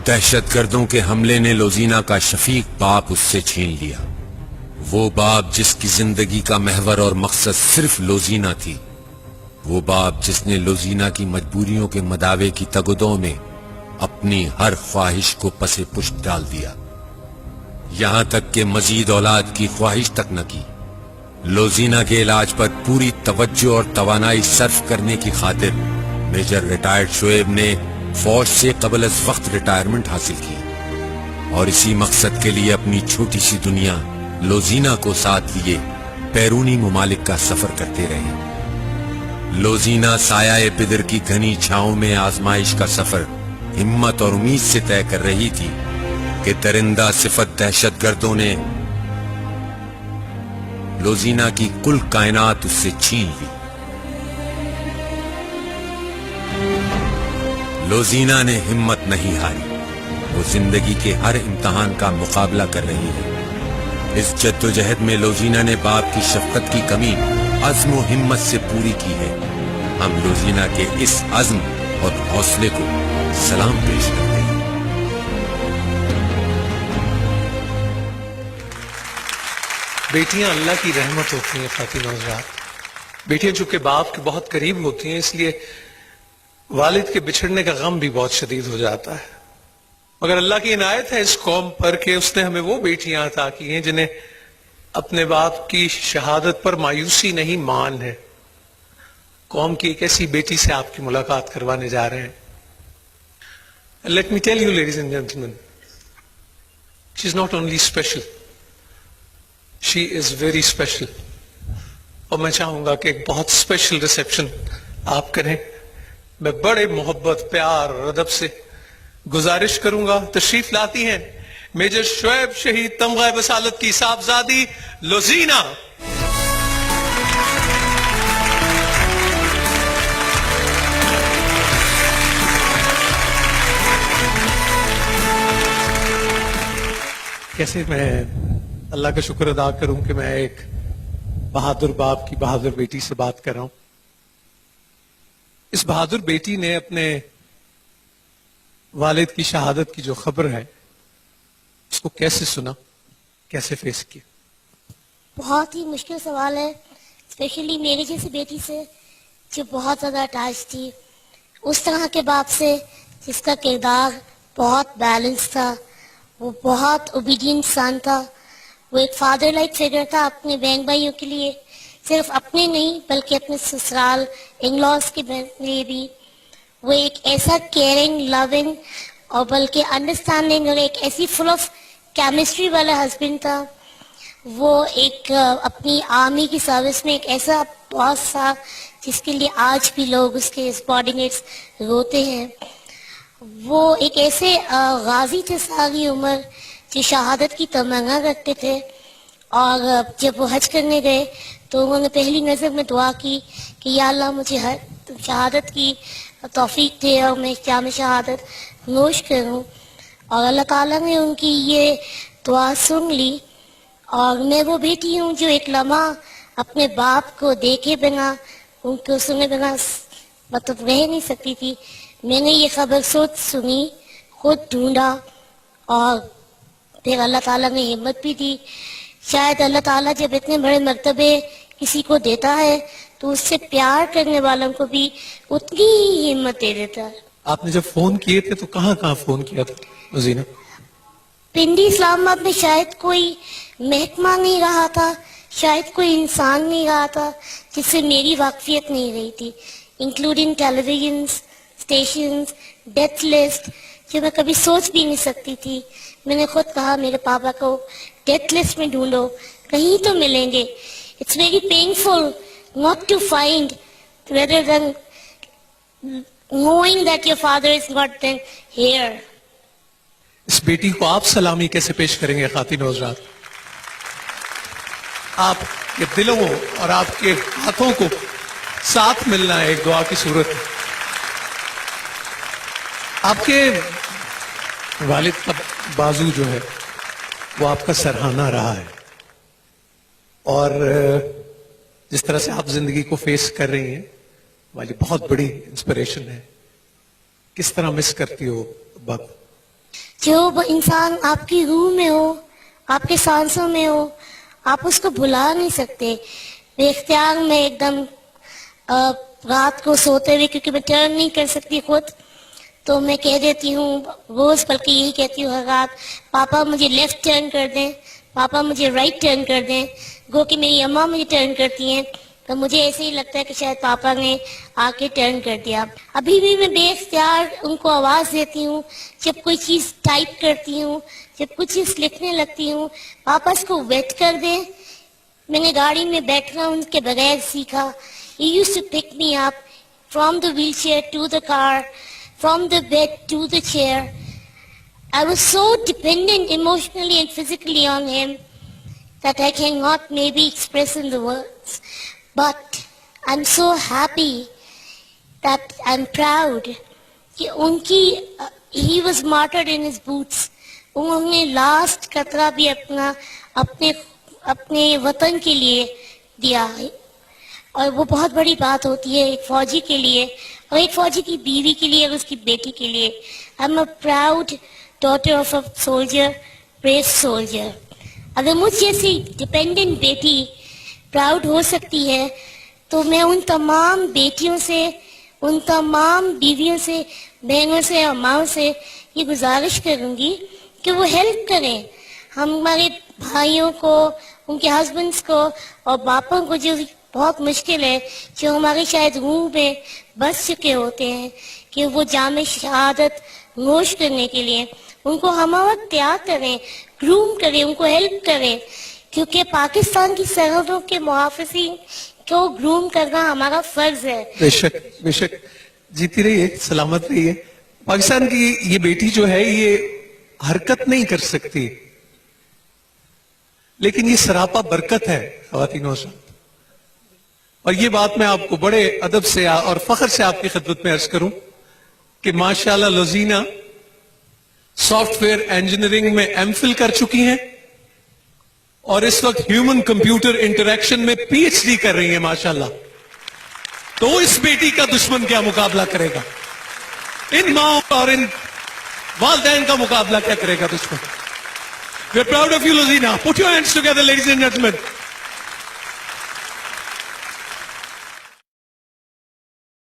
دہشت گردوں کے حملے نے لوزینا کا شفیق باپ اس سے چھین لیا، وہ باپ جس کی زندگی کا محور اور مقصد صرف لوزینا تھی، وہ باپ جس نے لوزینا کی مجبوریوں کے مداوے کی تگدوں میں اپنی ہر خواہش کو پس پشت ڈال دیا، یہاں تک کہ مزید اولاد کی خواہش تک نہ کی۔ لوزینا کے علاج پر پوری توجہ اور توانائی صرف کرنے کی خاطر میجر ریٹائرڈ شعیب نے فوج سے قبل از وقت ریٹائرمنٹ حاصل کی اور اسی مقصد کے لیے اپنی چھوٹی سی دنیا لوزینا کو ساتھ لیے بیرونی ممالک کا سفر کرتے رہے۔ لوزینا سایہ پدر کی گھنی چھاؤں میں آزمائش کا سفر ہمت اور امید سے طے کر رہی تھی کہ درندہ صفت دہشت گردوں نے لوزینا کی کل کائنات اس سے چھین لی۔ لوزینا نے ہمت نہیں ہاری، وہ زندگی کے ہر امتحان کا مقابلہ کر رہی ہے۔ اس جد و جہد میں لوزینا نے باپ کی شفقت کی کمی عزم و ہمت سے پوری کی ہے۔ ہم لوزینا کے اس عزم اور حوصلے کو سلام پیش کرتے ہیں۔ بیٹیاں اللہ کی رحمت ہوتی ہیں خواتین و حضرات۔ بیٹیاں چونکہ باپ کے بہت قریب ہوتی ہیں، اس لیے والد کے بچھڑنے کا غم بھی بہت شدید ہو جاتا ہے، مگر اللہ کی عنایت ہے اس قوم پر کہ اس نے ہمیں وہ بیٹیاں عطا کی ہیں جنہیں اپنے باپ کی شہادت پر مایوسی نہیں، مان ہے۔ قوم کی ایک ایسی بیٹی سے آپ کی ملاقات کروانے جا رہے ہیں۔ Let me tell you, ladies and gentlemen, she is not only special, she is very special. اور میں چاہوں گا کہ ایک بہت اسپیشل ریسیپشن آپ کریں۔ میں بڑے محبت، پیار اور ادب سے گزارش کروں گا، تشریف لاتی ہیں میجر شعیب شہید تمغہ بسالت کی صاحبزادی لوزینا۔ کیسے میں اللہ کا شکر ادا کروں کہ میں ایک بہادر باپ کی بہادر بیٹی سے بات کر رہا ہوں۔ اس بہادر بیٹی نے اپنے والد کی شہادت کی جو خبر ہے اس کو کیسے سنا، کیسے فیس کیا؟ بہت ہی مشکل سوال ہے، اسپیشلی میری جیسی بیٹی سے جو بہت زیادہ اٹیچ تھی اس طرح کے باپ سے جس کا کردار بہت بیلنس تھا، وہ بہت اوبیڈینٹ سن تھا، وہ ایک فادر لائک فگر تھا اپنے بہن بھائیوں کے لیے، صرف اپنے نہیں بلکہ اپنے سسرال ان لاز کے لیے بھی۔ وہ ایک ایسا کیئرنگ، لونگ اور بلکہ انڈرسٹینڈنگ اور ایک ایسی فل آف کیمسٹری والا ہسبینڈ تھا۔ وہ ایک اپنی آرمی کی سروس میں ایک ایسا باس تھا جس کے لیے آج بھی لوگ اس کے سبارڈینیٹس روتے ہیں۔ وہ ایک ایسے غازی تھے ساری عمر جو شہادت کی تمنا رکھتے تھے، اور جب وہ حج کرنے گئے تو انہوں نے پہلی نظر میں دعا کی کہ یا اللہ مجھے شہادت کی توفیق دے اور میں جام شہادت نوش کروں، اور اللہ تعالیٰ نے ان کی یہ دعا سن لی۔ اور میں وہ بیٹی ہوں جو ایک لمحہ اپنے باپ کو دیکھے بنا، ان کو سنے بنا مطلب رہ نہیں سکتی تھی۔ میں نے یہ خبر سنی، خود ڈھونڈا، اور پھر اللہ تعالیٰ نے ہمت بھی دی۔ شاید اللہ تعالیٰ جب اتنے بڑے مرتبے کسی کو دیتا ہے تو اس سے پیار کرنے والوں کو بھی اتنی ہی ہمت دے دیتا ہے۔ آپ نے جب فون کیے تھے تو کہاں فون کیا تھا لوزینا؟ پنڈی اسلام آباد میں شاید کوئی محکمہ نہیں رہا تھا، شاید کوئی انسان نہیں رہا تھا جس سے میری واقفیت نہیں رہی تھی، انکلوڈنگ ٹیلی ویژنس، اسٹیشنز، ڈیتھ لسٹ جو میں کبھی سوچ بھی نہیں سکتی تھی۔ میں نے خود کہا میرے پاپا کو ڈیتھ لسٹ میں ڈھونڈو، کہیں تو ملیں گے۔ It's very painful not to find rather than knowing that your father is not then here. اس بیٹی کو آپ سلامی کیسے پیش کریں گے خواتین و حضرات؟ آپ کے دلوں اور آپ کے ہاتھوں کو ساتھ ملنا ہے ایک دعا کی صورت میں۔ آپ کے والد کا بازو جو ہے وہ آپ کا سرہانہ رہا ہے، اور جس طرح سے آپ زندگی کو فیس کر رہی ہیں والی بہت بڑی انسپریشن ہے۔ کس طرح مس کرتی ہو وقت؟ جو انسان آپ کی روح میں ہو، آپ کے سانسوں میں ہو، آپ اس کو بھلا نہیں سکتے. بے اختیار میں ایک دم رات کو سوتے ہوئے، کیونکہ میں ٹرن نہیں کر سکتی خود، تو میں کہہ دیتی ہوں روز، بلکہ یہی کہتی ہوں ہر رات، پاپا مجھے لیفٹ ٹرن کر دیں، پاپا مجھے رائٹ ٹرن کر دیں. گو کہ میری اماں مجھے ٹرن کرتی ہیں تو مجھے ایسے ہی لگتا ہے کہ شاید پاپا نے آ کے ٹرن کر دیا. ابھی بھی میں بے اختیار ان کو آواز دیتی ہوں جب کوئی چیز ٹائپ کرتی ہوں، جب کوئی چیز لکھنے لگتی ہوں، پاپا اس کو ویٹ کر دیں. میں نے گاڑی میں بیٹھنا ان کے بغیر سیکھا. He used to pick me up from the wheelchair to the car, from the bed to the chair. I was so dependent emotionally and physically on him that I cannot maybe express in the words. But I'm so happy that I'm proud کہ ان کی he was martyred in his boots. انہوں نے last قطرہ بھی اپنے وطن کے لیے دیا ہے، اور وہ بہت بڑی بات ہوتی ہے ایک فوجی کے لیے، اور ایک فوجی کی بیوی کے لیے اور اس کی بیٹی کے لیے. I'm a proud daughter of a soldier, brave soldier. اگر مجھ جیسی ڈپینڈنٹ بیٹی پراؤڈ ہو سکتی ہے تو میں ان تمام بیٹیوں سے، ان تمام بیویوں سے، بہنوں سے اور ماؤں سے یہ گزارش کروں گی کہ وہ ہیلپ کریں ہمارے بھائیوں کو، ان کے ہسبینڈس کو اور باپوں کو، جو بہت مشکل ہے، جو ہمارے شاید روح میں بس چکے ہوتے ہیں کہ وہ جام شہادت نوش کرنے کے لیے. ان کو ہم وقت تیار کریں، گروم کریں، ان کو ہیلپ کریں، کیونکہ پاکستان کی سرحدوں کے محافظین کو گروم کرنا ہمارا فرض ہے. بے شک بے شک. جیتی رہیے، سلامت رہیے. پاکستان کی یہ بیٹی جو ہے یہ حرکت نہیں کر سکتی، لیکن یہ سراپا برکت ہے خواتین و حضرات. اور یہ بات میں آپ کو بڑے ادب سے اور فخر سے آپ کی خدمت میں عرض کروں کہ ماشاءاللہ لوزینہ سافٹ ویئر انجینئرنگ میں ایم فل کر چکی ہیں اور اس وقت ہیومن کمپیوٹر انٹریکشن میں پی ایچ ڈی کر رہی ہیں ماشاءاللہ. تو اس بیٹی کا دشمن کیا مقابلہ کرے گا؟ ان ماں اور ان والدین کا مقابلہ کیا کرے گا دشمن؟ We are proud of you, Lozina. Put your hands together, ladies and gentlemen.